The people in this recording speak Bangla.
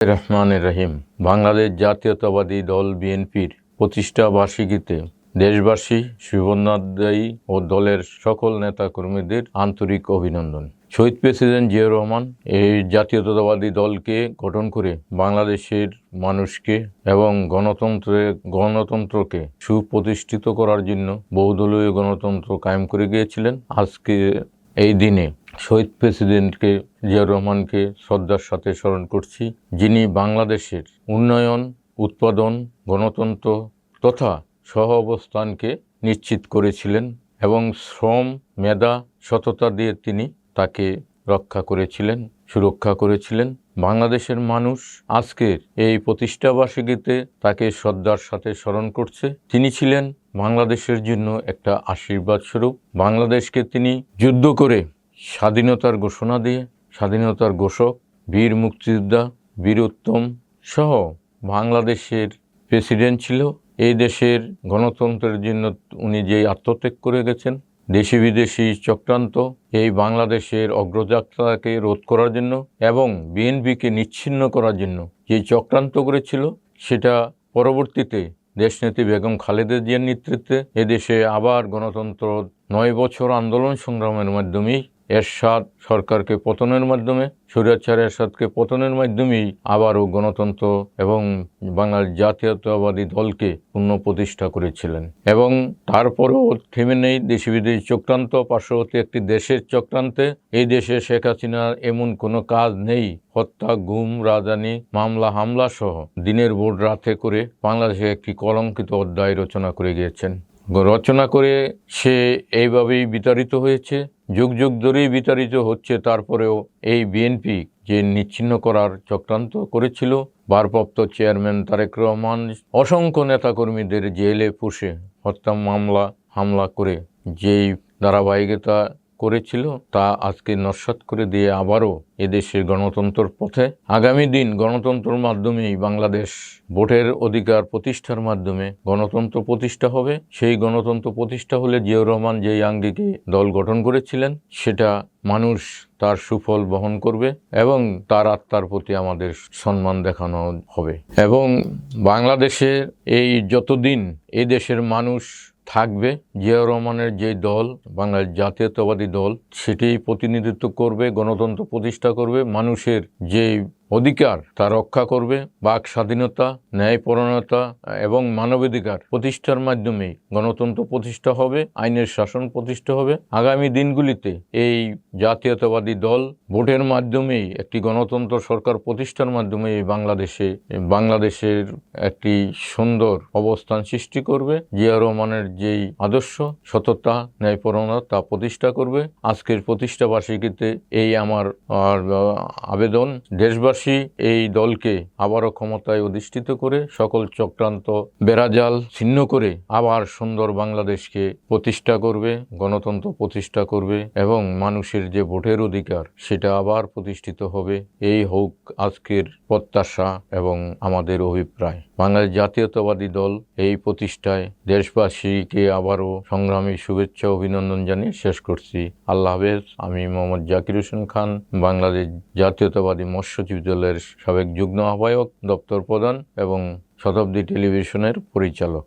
রহমানির রহিম। বাংলাদেশ জাতীয়তাবাদী দল বিএনপির প্রতিষ্ঠা বার্ষিকীতে দেশবাসী, শুভেচ্ছাদায়ী ও দলের সকল নেতাকর্মীদের আন্তরিক অভিনন্দন। শহীদ প্রেসিডেন্ট জিয়াউর রহমান এই জাতীয়তাবাদী দলকে গঠন করে বাংলাদেশের মানুষকে এবং গণতন্ত্রকে সুপ্রতিষ্ঠিত করার জন্য বহুদলীয় গণতন্ত্র কায়েম করে গিয়েছিলেন। আজকে এই দিনে শহীদ প্রেসিডেন্টকে জিয়াউর রহমানকে শ্রদ্ধার সাথে স্মরণ করছি, যিনি বাংলাদেশের উন্নয়ন, উৎপাদন, গণতন্ত্র তথা সহ অবস্থানকে নিশ্চিত করেছিলেন এবং শ্রম, মেধা, সততা দিয়ে তিনি তাকে রক্ষা করেছিলেন, সুরক্ষা করেছিলেন। বাংলাদেশের মানুষ আজকের এই প্রতিষ্ঠাবার্ষিকীতে তাকে শ্রদ্ধার সাথে স্মরণ করছে। তিনি ছিলেন বাংলাদেশের জন্য একটা আশীর্বাদ স্বরূপ। বাংলাদেশকে তিনি যুদ্ধ করে স্বাধীনতার ঘোষণা দিয়ে, স্বাধীনতার ঘোষক, বীর মুক্তিযোদ্ধা, বীরোত্তম সহ বাংলাদেশের প্রেসিডেন্ট ছিল। এই দেশের গণতন্ত্রের জন্য উনি যে আত্মত্যাগ করে গেছেন, দেশি বিদেশি চক্রান্ত এই বাংলাদেশের অগ্রযাত্রাকে রোধ করার জন্য এবং বিএনপিকে নিচ্ছিন্ন করার জন্য যে চক্রান্ত করেছিল, সেটা পরবর্তীতে দেশনেত্রী বেগম খালেদা জিয়ার নেতৃত্বে এদেশে আবার গণতন্ত্র 9 বছর আন্দোলন সংগ্রামের মাধ্যমেই এরশাদ সরকারকে পতনের মাধ্যমে, স্বৈরাচার এরশাদকে পতনের মাধ্যমেই আবারও গণতন্ত্র এবং বাংলাদেশ জাতীয়তাবাদী দলকে পুনঃপ্রতিষ্ঠা করেছিলেন। এবং তারপরেও থেমে নেই দেশি বিদেশি চক্রান্ত, পার্শ্ববর্তী একটি দেশের চক্রান্তে। এই দেশে শেখ হাসিনার এমন কোনো কাজ নেই। হত্যা, গুম, রাজধানী, মামলা, হামলা সহ দিনের ভোর রাতে করে বাংলাদেশে একটি কলঙ্কিত অধ্যায় রচনা করে গিয়েছেন। রচনা করে সে এইভাবেই বিতাড়িত হয়েছে, যুগ যুগ ধরেই বিতাড়িত হচ্ছে। তারপরেও এই বিএনপি যে নিচ্ছিন্ন করার চক্রান্ত করেছিল, ভারপ্রাপ্ত চেয়ারম্যান তারেক রহমান অসংখ্য নেতাকর্মীদের জেলে পুষে হত্যা, মামলা, হামলা করে যেই ধারাবাহিকতা করেছিল, তা আজকে নস্যাৎ করে দিয়ে আবারও এদেশের গণতন্ত্রের পথে আগামী দিন গণতন্ত্রের মাধ্যমেই বাংলাদেশ ভোটের অধিকার প্রতিষ্ঠার মাধ্যমে গণতন্ত্র প্রতিষ্ঠা হবে। সেই গণতন্ত্র প্রতিষ্ঠা হলে জিয়াউর রহমান যেই আঙ্গিকে দল গঠন করেছিলেন, সেটা মানুষ তার সুফল বহন করবে এবং তার আত্মার প্রতি আমাদের সম্মান দেখানো হবে। এবং বাংলাদেশে এই যতদিন এই দেশের মানুষ থাকবে, জিয়াউর রহমানের যে দল, বাংলাদেশ জাতীয়তাবাদী দল, সেটাই প্রতিনিধিত্ব করবে, গণতন্ত্র প্রতিষ্ঠা করবে, মানুষের যে অধিকার তা রক্ষা করবে, বাক স্বাধীনতা, ন্যায়পরায়ণতা এবং মানবাধিকার প্রতিষ্ঠার মাধ্যমে গণতন্ত্র প্রতিষ্ঠা হবে, আইনের শাসন প্রতিষ্ঠা হবে। আগামী দিনগুলিতে এই জাতীয়তাবাদী দল ভোটের মাধ্যমেই একটি গণতন্ত্র সরকার প্রতিষ্ঠার মাধ্যমে বাংলাদেশের একটি সুন্দর অবস্থান সৃষ্টি করবে। জিয়াউর রহমানের যেই আদর্শ, সততা, ন্যায়পরায়ণতা তা প্রতিষ্ঠা করবে। আজকের প্রতিষ্ঠা বার্ষিকীতে এই আমার আবেদন, দেশবাসী এই দলকে আবারও ক্ষমতায় অধিষ্ঠিত করে সকল চক্রান্ত বেড়াজাল ছিন্ন করে আবার সুন্দর বাংলাদেশকে প্রতিষ্ঠা করবে, গণতন্ত্র প্রতিষ্ঠা করবে এবং মানুষের যে ভোটের অধিকার সেটা আবার প্রতিষ্ঠিত হবে। এই হোক আজকের প্রত্যাশা এবং আমাদের অভিপ্রায়। বাংলাদেশ জাতীয়তাবাদী দল এই প্রতিষ্ঠায় দেশবাসীকে আবারও সংগ্রামী শুভেচ্ছা অভিনন্দন জানিয়ে শেষ করছি। আল্লাহ হাফেজ। আমি মোহাম্মদ জাকির হোসেন খান, বাংলাদেশ জাতীয়তাবাদী মৎস্যজীবী দলের সাবেক যুগ্ম আহ্বায়ক, দপ্তর প্রধান এবং শতাব্দী টেলিভিশনের পরিচালক।